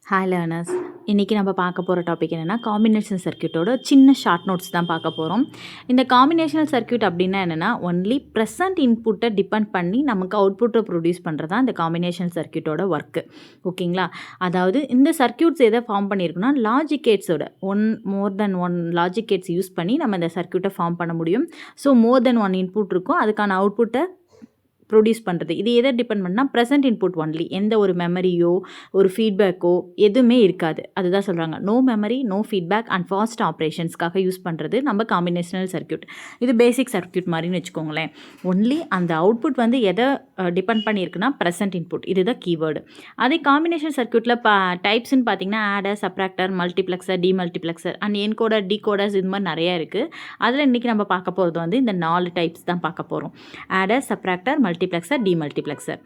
Hi learners, இன்றைக்கி நம்ம பார்க்க போகிற டாபிக் என்னென்னா காம்பினேஷன் சர்க்யூட்டோட சின்ன ஷார்ட் நோட்ஸ் தான் பார்க்க போகிறோம். இந்த காம்பினேஷனல் சர்க்யூட் அப்படின்னா என்னென்னா ஒன்லி ப்ரெசன்ட் இன்புட்டை டிபெண்ட் பண்ணி நமக்கு அவுட்புட்டை ப்ரொடியூஸ் பண்ணுறது தான் இந்த காம்பினேஷன் சர்க்யூட்டோட ஒர்க்கு. ஓகேங்களா? அதாவது இந்த சர்க்யூட்ஸ் எதை ஃபார்ம் பண்ணியிருக்குன்னா லாஜிக் கேட்ஸோட மோர் தென் ஒன் லாஜிக் கேட்ஸ் யூஸ் பண்ணி நம்ம இந்த சர்க்யூட்டை ஃபார்ம் பண்ண முடியும். ஸோ மோர் தென் ஒன் இன்புட் இருக்கும், அதுக்கான அவுட்புட்டை ப்ரொடியூஸ் பண்ணுறது. இது எதை டிபெண்ட் பண்ணால் ப்ரெசன்ட் இன்புட் ஒன்லி, எந்த ஒரு மெமரியோ ஒரு ஃபீட்பேக்கோ எதுவுமே இருக்காது. அதுதான் சொல்கிறாங்க no memory no feedback and fast ஆப்ரேஷன்ஸ்க்காக யூஸ் பண்ணுறது நம்ம காம்பினேஷனல் சர்க்யூட். இது பேசிக் சர்க்யூட் மாதிரின்னு வச்சுக்கோங்களேன். ஒன்லி அந்த அவுட்புட் வந்து எதை டிபெண்ட் பண்ணியிருக்குன்னா ப்ரெசன்ட் இன்புட், இதுதான் கீவேர்டு. அதே காம்பினேஷன் சர்க்யூட்டில் டைப்ஸ்ன்னு பார்த்தீங்கன்னா adder, subtractor, multiplexer, demultiplexer and encoder, decoders, இது மாதிரி நிறையா இருக்குது. அதில் இன்றைக்கி நம்ம பார்க்க போகிறது வந்து இந்த 4 டைப்ஸ் தான் பார்க்க போகிறோம். Adder, subtractor, multiplexer, demultiplexer.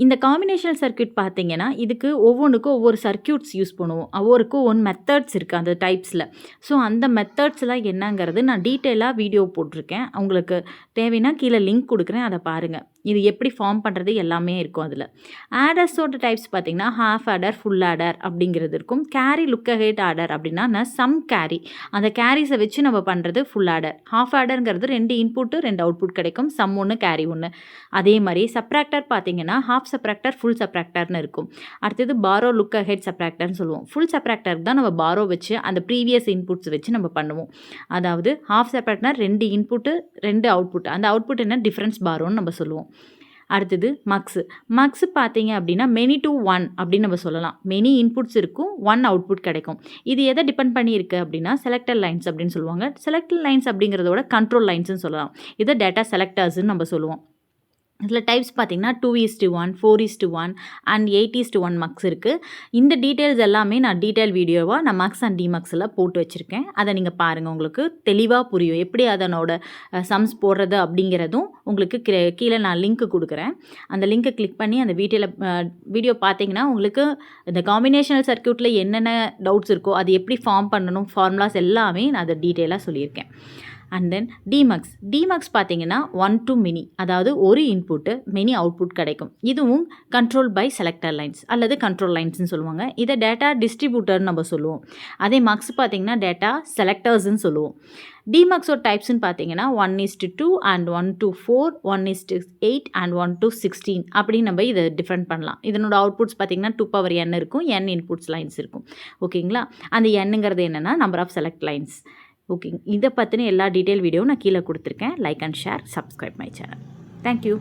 இந்த காம்பினேஷனல் சர்க்யூட் பார்த்தீங்கன்னா இதுக்கு ஒவ்வொன்றுக்கும் ஒவ்வொரு சர்க்யூட்ஸ் யூஸ் பண்ணுவோம். ஒவ்வொருக்கும் ஒன் மெத்தட்ஸ் இருக்குது அந்த டைப்ஸில். ஸோ அந்த மெத்தட்ஸ்லாம் என்னங்கிறது நான் டீட்டெயிலாக வீடியோ போட்டிருக்கேன். உங்களுக்கு தேவைன்னா கீழே லிங்க் கொடுக்குறேன், அதை பாருங்கள். இது எப்படி ஃபார்ம் பண்ணுறது எல்லாமே இருக்கும் அதில். ஆடர்ஸோட டைப்ஸ் பார்த்திங்கன்னா ஹாஃப் ஆடர், ஃபுல் ஆடர் அப்படிங்கிறது இருக்கும். கேரி, லுக் அஹெட் ஆடர் அப்படின்னா சம் கேரி, அந்த கேரிஸை வச்சு நம்ம பண்ணுறது ஃபுல் ஆடர். ஹாஃப் ஆடருங்கிறது 2 இன்புட்டு 2 அவுட்புட் கிடைக்கும், சம் 1 கேரி 1. அதே மாதிரி சப்ராக்டர் பார்த்திங்கன்னா ஹாஃப் சப்ராக்டர், ஃபுல் சப்ராக்டர்னு இருக்கும். அடுத்தது பாரோ, லுக் அஹெட் சப்ராக்டர்னு சொல்லுவோம். ஃபுல் சப்ராக்டருக்கு தான் நம்ம பாரோ வச்சு அந்த ப்ரீவியஸ் இன்புட்ஸ் வச்சு நம்ம பண்ணுவோம். அதாவது ஹாஃப் சப்ராக்டர் 2 இன்புட்டு 2 அவுட்புட், அந்த அவுட்புட் என்ன டிஃப்ரென்ஸ் பாரோன்னு நம்ம சொல்லுவோம். அடுத்தது மக்ஸு பார்த்தீங்க அப்படின்னா மெனி டு ஒன் அப்படின்னு நம்ம சொல்லலாம். மெனி இன்புட்ஸ் இருக்கும், 1 அவுட்புட் கிடைக்கும். இது எதை டிபெண்ட் பண்ணியிருக்கு அப்படின்னா செலக்டர் லைன்ஸ் அப்படின்னு சொல்லுவாங்க. செலக்டர் லைன்ஸ் அப்படிங்கிறதோட கண்ட்ரோல் லைன்ஸ்னு சொல்லலாம். இதை டேட்டா செலக்டர்ஸ்ன்னு நம்ம சொல்லுவோம். இதில் டைப்ஸ் பார்த்திங்கன்னா 2:1, 4:1 அண்ட் 8:1 மக்ஸ் இருக்குது. இந்த டீட்டெயில்ஸ் எல்லாமே நான் டீட்டெயில் வீடியோவாக நான் மக்ஸ் அண்ட் டிமக்ஸில் போட்டு வச்சுருக்கேன். அதை நீங்கள் பாருங்கள், உங்களுக்கு தெளிவாக புரியும். எப்படி அதனோட சம்ஸ் போடுறது அப்படிங்கிறதும் உங்களுக்கு கீழே நான் லிங்க்கு கொடுக்குறேன். அந்த லிங்க்கை கிளிக் பண்ணி அந்த வீடியோ பார்த்தீங்கன்னா உங்களுக்கு இந்த காம்பினேஷனல் சர்க்யூட்டில் என்னென்ன டவுட்ஸ் இருக்கோ அது எப்படி ஃபார்ம் பண்ணணும், ஃபார்முலாஸ் எல்லாமே நான் அதை டீட்டெயிலாக சொல்லியிருக்கேன். அண்ட் தென் டிமக்ஸ் பார்த்தீங்கன்னா 1 to many, அதாவது ஒரு இன்புட்டு மெனி அவுட்புட் கிடைக்கும். இதுவும் கண்ட்ரோல் பை செலக்டர் லைன்ஸ் அல்லது கண்ட்ரோல் லைன்ஸ்னு சொல்லுவாங்க. இதை டேட்டா டிஸ்ட்ரிபியூட்டர்னு நம்ம சொல்லுவோம். அதே மக்ஸ் பார்த்தீங்கன்னா டேட்டா செலக்டர்ஸ்ன்னு சொல்லுவோம். டிமக்ஸோட டைப்ஸ்ன்னு பார்த்தீங்கன்னா 1:2 அண்ட் 1:4, 1:8 அண்ட் 1:16 அப்படின்னு நம்ம இதை டிஃப்ரெண்ட் பண்ணலாம். இதனோட அவுட்புட்ஸ் பார்த்தீங்கன்னா 2n இருக்கும், n இன்புட்ஸ் லைன்ஸ் இருக்கும். ஓகேங்களா? அந்த என்னங்கிறது என்னென்னா number of select lines. Okay, இதை பற்றின எல்லா டீட்டெயில் வீடியோவும் நான் கீழே கொடுத்துருக்கேன். Like and share, subscribe my channel. Thank you.